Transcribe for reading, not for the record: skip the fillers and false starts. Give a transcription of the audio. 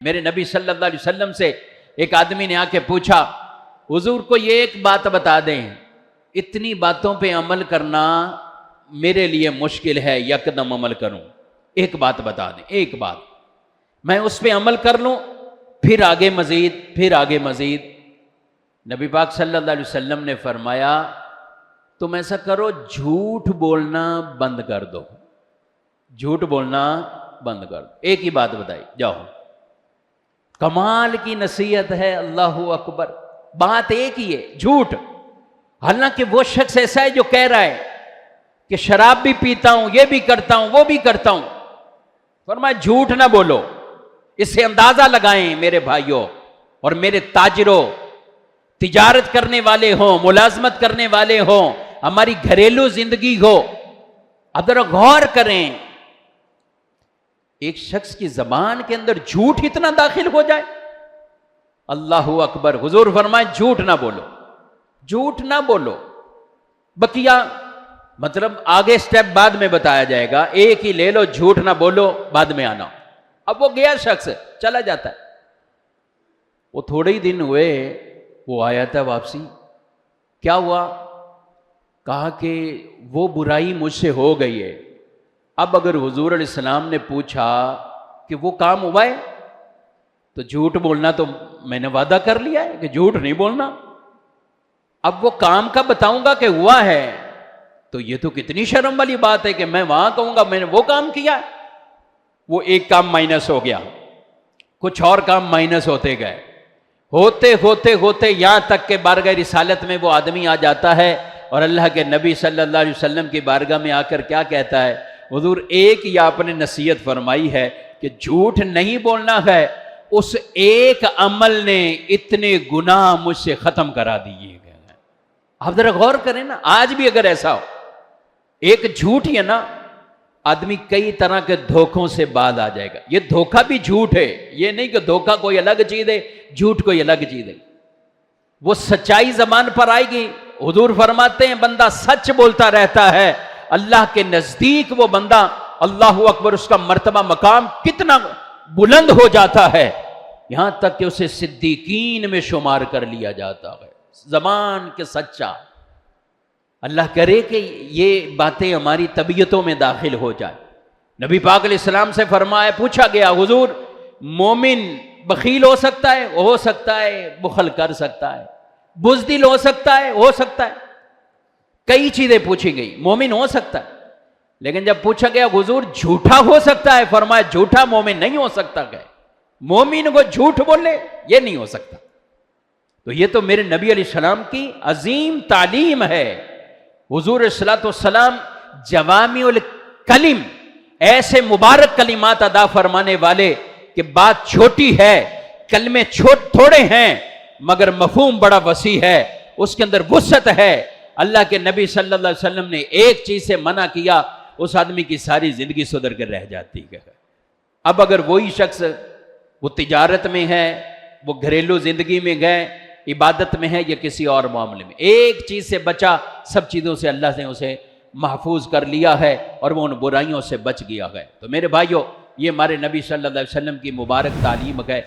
میرے نبی صلی اللہ علیہ وسلم سے ایک آدمی نے آ کے پوچھا، حضور کو یہ ایک بات بتا دیں، اتنی باتوں پہ عمل کرنا میرے لیے مشکل ہے، یکدم عمل کروں، ایک بات بتا دیں، ایک بات میں اس پہ عمل کر لوں، پھر آگے مزید، پھر آگے مزید۔ نبی پاک صلی اللہ علیہ وسلم نے فرمایا تم ایسا کرو، جھوٹ بولنا بند کر دو، جھوٹ بولنا بند کر دو۔ ایک ہی بات بتائی، جاؤ۔ کمال کی نصیحت ہے، اللہ اکبر۔ بات ایک ہی ہے، جھوٹ۔ حالانکہ وہ شخص ایسا ہے جو کہہ رہا ہے کہ شراب بھی پیتا ہوں، یہ بھی کرتا ہوں، وہ بھی کرتا ہوں، فرمایا جھوٹ نہ بولو۔ اس سے اندازہ لگائیں میرے بھائیوں اور میرے تاجروں، تجارت کرنے والے ہوں، ملازمت کرنے والے ہوں، ہماری گھریلو زندگی ہو، اب ذرا غور کریں، ایک شخص کی زبان کے اندر جھوٹ اتنا داخل ہو جائے۔ اللہ اکبر۔ حضور فرمائے جھوٹ نہ بولو، جھوٹ نہ بولو۔ بقیہ مطلب آگے سٹیپ بعد میں بتایا جائے گا، ایک ہی لے لو، جھوٹ نہ بولو، بعد میں آنا۔ اب وہ گیا شخص، چلا جاتا ہے، وہ تھوڑے ہی دن ہوئے وہ آیا تھا واپسی۔ کیا ہوا؟ کہا کہ وہ برائی مجھ سے ہو گئی ہے۔ اب اگر حضور علیہ السلام نے پوچھا کہ وہ کام ہوا ہے تو جھوٹ بولنا تو میں نے وعدہ کر لیا ہے کہ جھوٹ نہیں بولنا۔ اب وہ کام کا بتاؤں گا کہ ہوا ہے تو یہ تو کتنی شرم والی بات ہے کہ میں وہاں کہوں گا میں نے وہ کام کیا ہے۔ وہ ایک کام مائنس ہو گیا، کچھ اور کام مائنس ہوتے گئے، ہوتے ہوتے ہوتے یہاں تک کہ بارگاہ رسالت میں وہ آدمی آ جاتا ہے اور اللہ کے نبی صلی اللہ علیہ وسلم کی بارگاہ میں آ کر کیا کہتا ہے؟ حضور ایک یا آپ نے نصیحت فرمائی ہے کہ جھوٹ نہیں بولنا ہے، اس ایک عمل نے اتنے گناہ مجھ سے ختم کرا دیے گئے ہیں۔ آپ ذرا غور کریں نا، آج بھی اگر ایسا ہو، ایک جھوٹ ہی ہے نا، آدمی کئی طرح کے دھوکوں سے بعد آ جائے گا۔ یہ دھوکہ بھی جھوٹ ہے، یہ نہیں کہ دھوکہ کوئی الگ چیز ہے، جھوٹ کوئی الگ چیز ہے۔ وہ سچائی زبان پر آئے گی، حضور فرماتے ہیں بندہ سچ بولتا رہتا ہے، اللہ کے نزدیک وہ بندہ، اللہ اکبر، اس کا مرتبہ مقام کتنا بلند ہو جاتا ہے، یہاں تک کہ اسے صدیقین میں شمار کر لیا جاتا ہے۔ زبان کے سچا، اللہ کرے کہ یہ باتیں ہماری طبیعتوں میں داخل ہو جائے۔ نبی پاک علیہ السلام سے فرمایا، پوچھا گیا حضور مومن بخیل ہو سکتا ہے؟ ہو سکتا ہے، بخل کر سکتا ہے، بزدل ہو سکتا ہے، ہو سکتا ہے، کئی چیزیں پوچھی گئی، مومن ہو سکتا ہے۔ لیکن جب پوچھا گیا حضور جھوٹا ہو سکتا ہے؟ فرمایا جھوٹا مومن نہیں ہو سکتا، کہ مومن کو جھوٹ بولے یہ نہیں ہو سکتا۔ تو یہ تو میرے نبی علیہ السلام کی عظیم تعلیم ہے۔ حضور صلی اللہ علیہ وسلم جوامع الکلم، ایسے مبارک کلمات ادا فرمانے والے کہ بات چھوٹی ہے، کلمے تھوڑے ہیں مگر مفہوم بڑا وسیع ہے، اس کے اندر وسعت ہے۔ اللہ کے نبی صلی اللہ علیہ وسلم نے ایک چیز سے منع کیا، اس آدمی کی ساری زندگی سدھر کر رہ جاتی ہے۔ اب اگر وہی شخص وہ تجارت میں ہے، وہ گھریلو زندگی میں گئے، عبادت میں ہے یا کسی اور معاملے میں، ایک چیز سے بچا، سب چیزوں سے اللہ نے اسے محفوظ کر لیا ہے اور وہ ان برائیوں سے بچ گیا ہے۔ تو میرے بھائیوں، یہ ہمارے نبی صلی اللہ علیہ وسلم کی مبارک تعلیم ہے۔